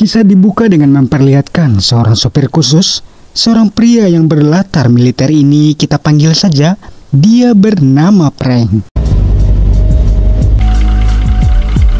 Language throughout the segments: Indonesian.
Kisah dibuka dengan memperlihatkan seorang sopir khusus, seorang pria yang berlatar militer ini kita panggil saja, dia bernama Frank.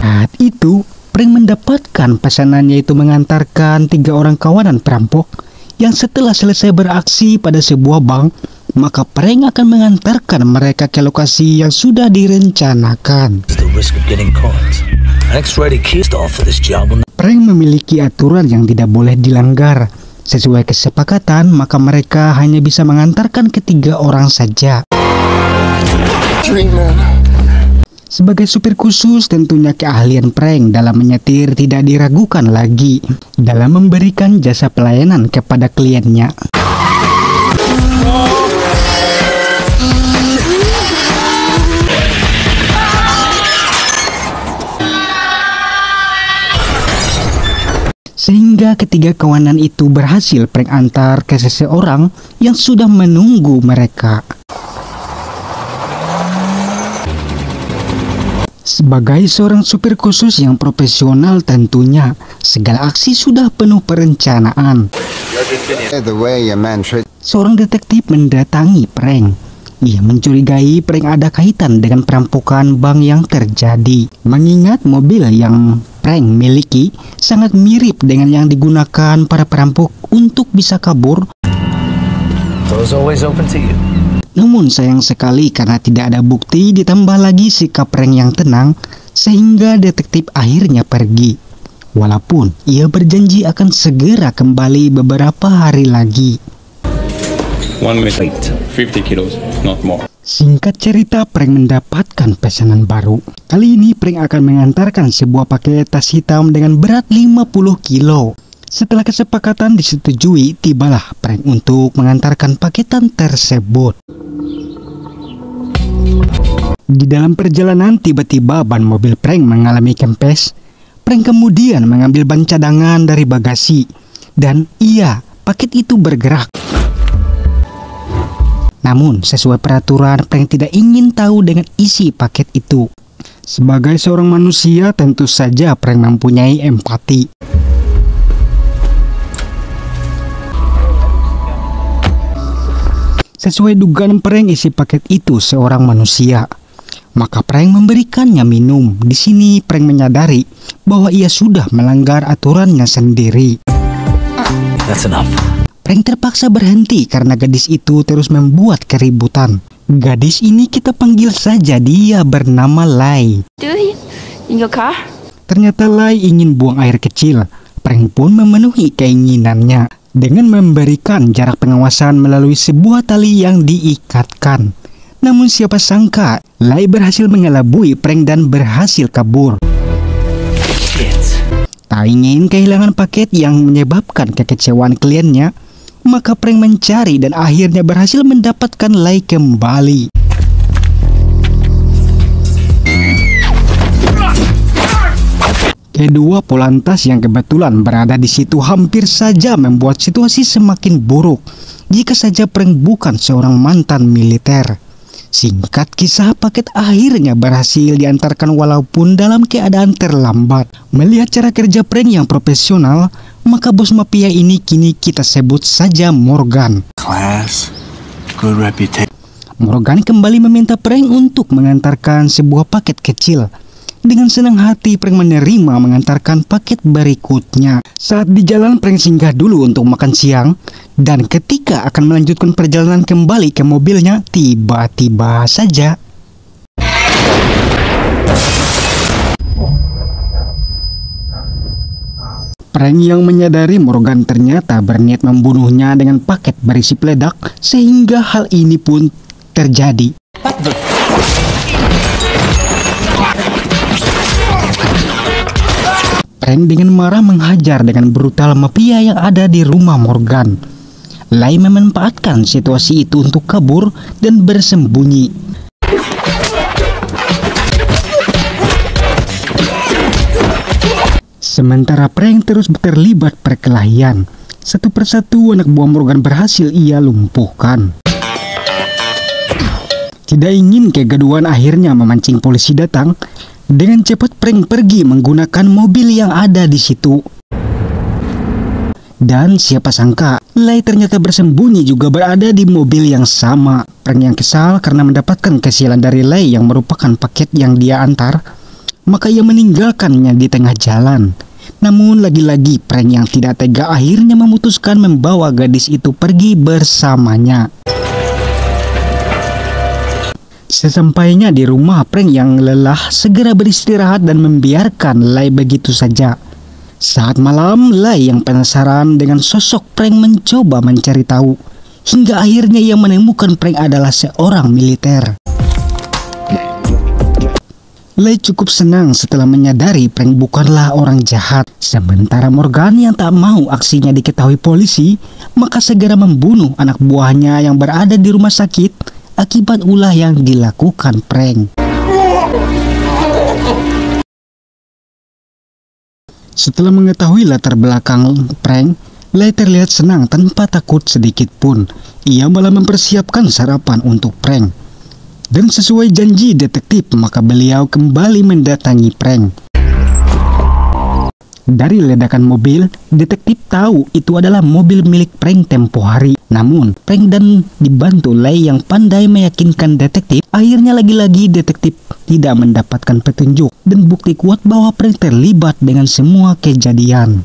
Saat itu, Frank mendapatkan pesanannya, yaitu mengantarkan 3 orang kawanan perampok yang setelah selesai beraksi pada sebuah bank, maka Frank akan mengantarkan mereka ke lokasi yang sudah direncanakan. Frank memiliki aturan yang tidak boleh dilanggar. Sesuai kesepakatan, maka mereka hanya bisa mengantarkan ke 3 orang saja. Sebagai supir khusus, tentunya keahlian Frank dalam menyetir tidak diragukan lagi dalam memberikan jasa pelayanan kepada kliennya. Sehingga ketiga kawanan itu berhasil Frank antar ke seseorang yang sudah menunggu mereka. Sebagai seorang supir khusus yang profesional tentunya, segala aksi sudah penuh perencanaan. Seorang detektif mendatangi Frank. Ia mencurigai Frank ada kaitan dengan perampokan bank yang terjadi. Mengingat mobil yang Frank miliki sangat mirip dengan yang digunakan para perampok untuk bisa kabur. Namun sayang sekali karena tidak ada bukti, ditambah lagi sikap Frank yang tenang, sehingga detektif akhirnya pergi. Walaupun ia berjanji akan segera kembali beberapa hari lagi. 1 minute, 50 kilos, not more. Singkat cerita, Frank mendapatkan pesanan baru. Kali ini Frank akan mengantarkan sebuah paket tas hitam dengan berat 50 kilo. Setelah kesepakatan disetujui, tibalah Frank untuk mengantarkan paketan tersebut. Di dalam perjalanan, tiba-tiba ban mobil Frank mengalami kempes. Frank kemudian mengambil ban cadangan dari bagasi. Dan iya, paket itu bergerak. Namun, sesuai peraturan, Frank tidak ingin tahu dengan isi paket itu. Sebagai seorang manusia, tentu saja Frank mempunyai empati. Sesuai dugaan Frank, isi paket itu seorang manusia. Maka Frank memberikannya minum. Di sini Frank menyadari bahwa ia sudah melanggar aturannya sendiri. That's enough. Frank terpaksa berhenti karena gadis itu terus membuat keributan. Gadis ini kita panggil saja dia bernama Lai. Ternyata Lai ingin buang air kecil. Frank pun memenuhi keinginannya dengan memberikan jarak pengawasan melalui sebuah tali yang diikatkan. Namun siapa sangka Lai berhasil mengelabui Frank dan berhasil kabur. Tak ingin kehilangan paket yang menyebabkan kekecewaan kliennya, maka Frank mencari dan akhirnya berhasil mendapatkan Lai kembali. Kedua polantas yang kebetulan berada di situ hampir saja membuat situasi semakin buruk jika saja Frank bukan seorang mantan militer. Singkat kisah, paket akhirnya berhasil diantarkan walaupun dalam keadaan terlambat. Melihat cara kerja Frank yang profesional, maka bos mafia ini kini kita sebut saja Morgan. Morgan kembali meminta Frank untuk mengantarkan sebuah paket kecil. Dengan senang hati Frank menerima mengantarkan paket berikutnya. Saat di jalan, Frank singgah dulu untuk makan siang. Dan ketika akan melanjutkan perjalanan kembali ke mobilnya, tiba-tiba saja Frank yang menyadari Morgan ternyata berniat membunuhnya dengan paket berisi peledak, sehingga hal ini pun terjadi. Frank dengan marah menghajar dengan brutal mafia yang ada di rumah Morgan. Lai memanfaatkan situasi itu untuk kabur dan bersembunyi. Sementara Frank terus terlibat perkelahian. Satu persatu anak buah Morgan berhasil ia lumpuhkan. Tidak ingin kegaduhan akhirnya memancing polisi datang. Dengan cepat Frank pergi menggunakan mobil yang ada di situ. Dan siapa sangka, Lei ternyata bersembunyi juga berada di mobil yang sama. Prank yang kesal karena mendapatkan kesialan dari Lei yang merupakan paket yang dia antar, maka ia meninggalkannya di tengah jalan. Namun lagi-lagi prank yang tidak tega akhirnya memutuskan membawa gadis itu pergi bersamanya. Sesampainya di rumah, prank yang lelah segera beristirahat dan membiarkan Lei begitu saja. Saat malam, Lei yang penasaran dengan sosok prank mencoba mencari tahu. Hingga akhirnya ia menemukan prank adalah seorang militer. Lei cukup senang setelah menyadari prank bukanlah orang jahat. Sementara Morgan yang tak mau aksinya diketahui polisi, maka segera membunuh anak buahnya yang berada di rumah sakit akibat ulah yang dilakukan prank. Setelah mengetahui latar belakang prank, Lei terlihat senang tanpa takut sedikit pun. Ia malah mempersiapkan sarapan untuk prank. Dan sesuai janji detektif, maka beliau kembali mendatangi prank. Dari ledakan mobil, detektif tahu itu adalah mobil milik prank tempo hari. Namun, prank dan dibantu Lei yang pandai meyakinkan detektif, akhirnya lagi-lagi detektif tidak mendapatkan petunjuk dan bukti kuat bahwa prank terlibat dengan semua kejadian.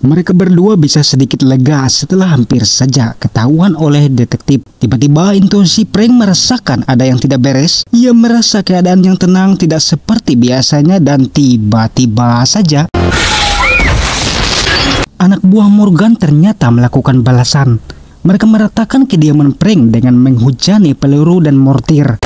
Mereka berdua bisa sedikit lega setelah hampir saja ketahuan oleh detektif. Tiba-tiba intuisi prank merasakan ada yang tidak beres. Ia merasa keadaan yang tenang tidak seperti biasanya dan tiba-tiba saja anak buah Morgan ternyata melakukan balasan. Mereka meratakan kediaman prank dengan menghujani peluru dan mortir.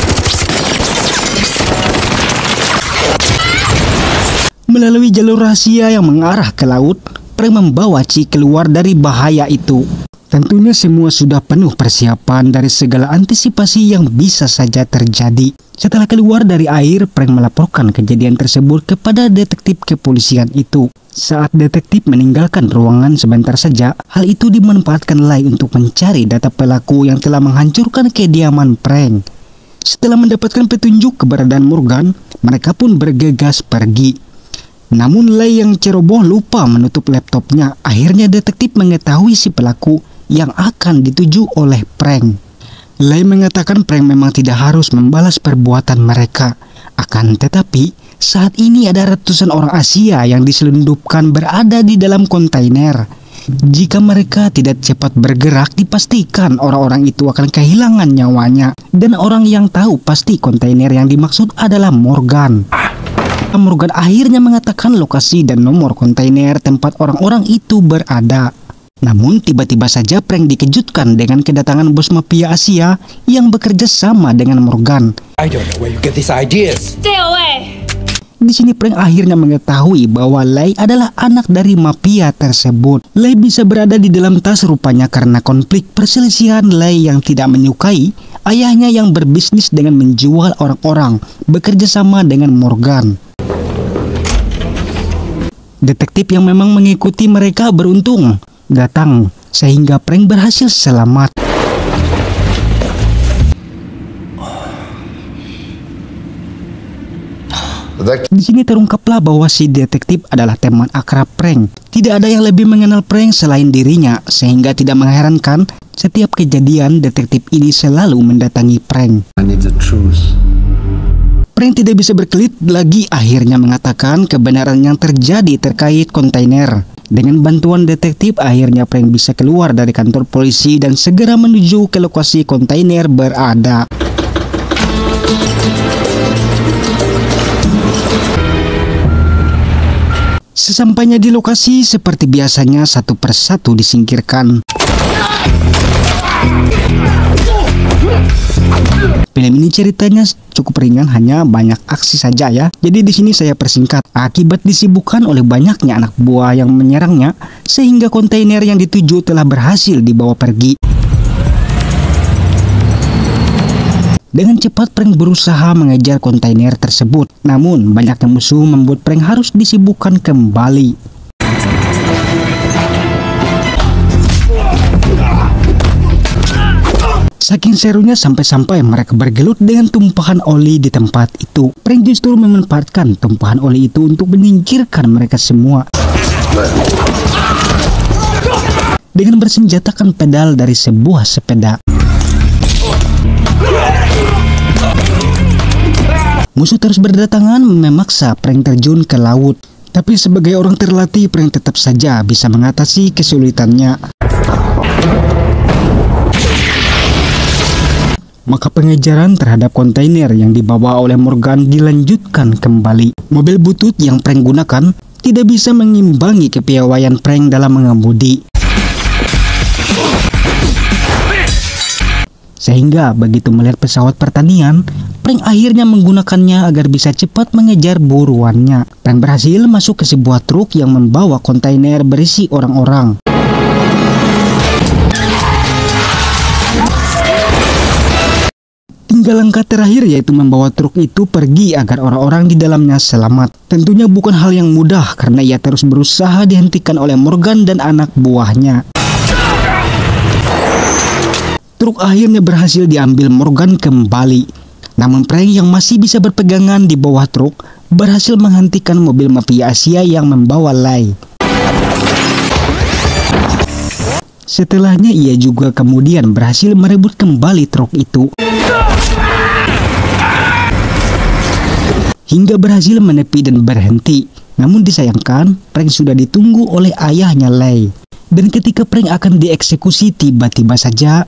Melalui jalur rahasia yang mengarah ke laut, prank membawa Ci keluar dari bahaya itu. Tentunya semua sudah penuh persiapan dari segala antisipasi yang bisa saja terjadi. Setelah keluar dari air, prank melaporkan kejadian tersebut kepada detektif kepolisian itu. Saat detektif meninggalkan ruangan sebentar saja, hal itu dimanfaatkan Lei untuk mencari data pelaku yang telah menghancurkan kediaman prank. Setelah mendapatkan petunjuk keberadaan Morgan, mereka pun bergegas pergi. Namun Lei yang ceroboh lupa menutup laptopnya. Akhirnya detektif mengetahui si pelaku yang akan dituju oleh prank. Lei mengatakan prank memang tidak harus membalas perbuatan mereka. Akan tetapi, saat ini ada ratusan orang Asia yang diselundupkan berada di dalam kontainer. Jika mereka tidak cepat bergerak, dipastikan orang-orang itu akan kehilangan nyawanya. Dan orang yang tahu pasti kontainer yang dimaksud adalah Morgan. Morgan akhirnya mengatakan lokasi dan nomor kontainer tempat orang-orang itu berada. Namun tiba-tiba saja prank dikejutkan dengan kedatangan bos mafia Asia yang bekerja sama dengan Morgan. I don't know where you get these ideas. Stay away. Di sini prank akhirnya mengetahui bahwa Lei adalah anak dari mafia tersebut. Lei bisa berada di dalam tas rupanya karena konflik perselisihan Lei yang tidak menyukai ayahnya yang berbisnis dengan menjual orang-orang bekerja sama dengan Morgan. Detektif yang memang mengikuti mereka beruntung datang sehingga prank berhasil selamat. Di sini terungkaplah bahwa si detektif adalah teman akrab prank. Tidak ada yang lebih mengenal prank selain dirinya, sehingga tidak mengherankan setiap kejadian detektif ini selalu mendatangi prank. I need the truth. Prank tidak bisa berkelit lagi, akhirnya mengatakan kebenaran yang terjadi terkait kontainer. Dengan bantuan detektif, akhirnya prank bisa keluar dari kantor polisi dan segera menuju ke lokasi kontainer berada. Sesampainya di lokasi, seperti biasanya satu persatu disingkirkan. Film ini ceritanya cukup ringan, hanya banyak aksi saja ya. Jadi di sini saya persingkat. Akibat disibukkan oleh banyaknya anak buah yang menyerangnya, sehingga kontainer yang dituju telah berhasil dibawa pergi. Dengan cepat prank berusaha mengejar kontainer tersebut. Namun banyaknya musuh membuat prank harus disibukkan kembali. Saking serunya sampai-sampai mereka bergelut dengan tumpahan oli di tempat itu. Frank justru memanfaatkan tumpahan oli itu untuk menyingkirkan mereka semua. Dengan bersenjatakan pedal dari sebuah sepeda. Musuh terus berdatangan memaksa Frank terjun ke laut. Tapi sebagai orang terlatih, Frank tetap saja bisa mengatasi kesulitannya. Maka pengejaran terhadap kontainer yang dibawa oleh Morgan dilanjutkan kembali. Mobil butut yang Frank gunakan tidak bisa mengimbangi kepiawaian Frank dalam mengemudi. Sehingga begitu melihat pesawat pertanian, Frank akhirnya menggunakannya agar bisa cepat mengejar buruannya. Frank berhasil masuk ke sebuah truk yang membawa kontainer berisi orang-orang. Tinggal langkah terakhir, yaitu membawa truk itu pergi agar orang-orang di dalamnya selamat. Tentunya bukan hal yang mudah karena ia terus berusaha dihentikan oleh Morgan dan anak buahnya. Truk akhirnya berhasil diambil Morgan kembali. Namun Frank yang masih bisa berpegangan di bawah truk berhasil menghentikan mobil mafia Asia yang membawa Lai. Setelahnya ia juga kemudian berhasil merebut kembali truk itu. Hingga berhasil menepi dan berhenti. Namun disayangkan, Frank sudah ditunggu oleh ayahnya Lai. Dan ketika Frank akan dieksekusi, tiba-tiba saja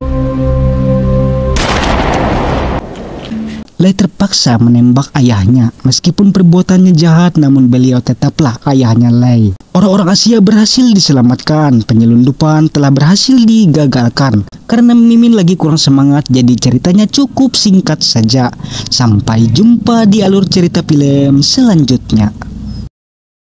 Lai terpaksa menembak ayahnya. Meskipun perbuatannya jahat, namun beliau tetaplah ayahnya Lai. Orang-orang Asia berhasil diselamatkan. Penyelundupan telah berhasil digagalkan karena Mimin lagi kurang semangat, jadi ceritanya cukup singkat saja. Sampai jumpa di alur cerita film selanjutnya.